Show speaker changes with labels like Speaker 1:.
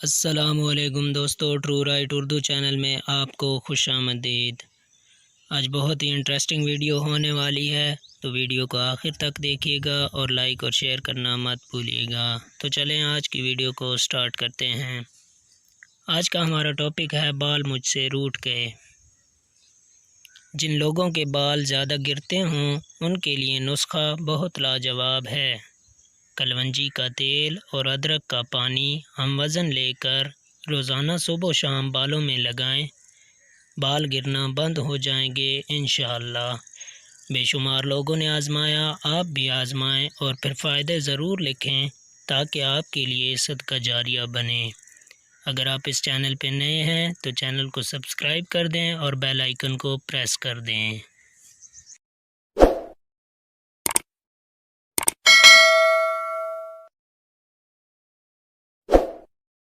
Speaker 1: السلام علیکم دوستو، ٹرو رائٹ اردو چینل میں آپ کو خوش آمدید۔ آج بہت ہی انٹرسٹنگ ویڈیو ہونے والی ہے، تو ویڈیو کو آخر تک دیکھیے گا اور لائک اور شیئر کرنا مت بھولیے گا۔ تو چلیں آج کی ویڈیو کو سٹارٹ کرتے ہیں۔ آج کا ہمارا ٹاپک ہے بال مجھ سے روٹ گئے۔ جن لوگوں کے بال زیادہ گرتے ہوں ان کے لیے نسخہ بہت لاجواب ہے۔ کلونجی کا تیل اور ادرک کا پانی ہم وزن لے کر روزانہ صبح و شام بالوں میں لگائیں، بال گرنا بند ہو جائیں گے انشاءاللہ۔ بے شمار لوگوں نے آزمایا، آپ بھی آزمائیں اور پھر فائدے ضرور لکھیں تاکہ آپ کے لیے صدقہ جاریہ بنے۔ اگر آپ اس چینل پہ نئے ہیں تو چینل کو سبسکرائب کر دیں اور بیل آئیکن کو پریس کر دیں۔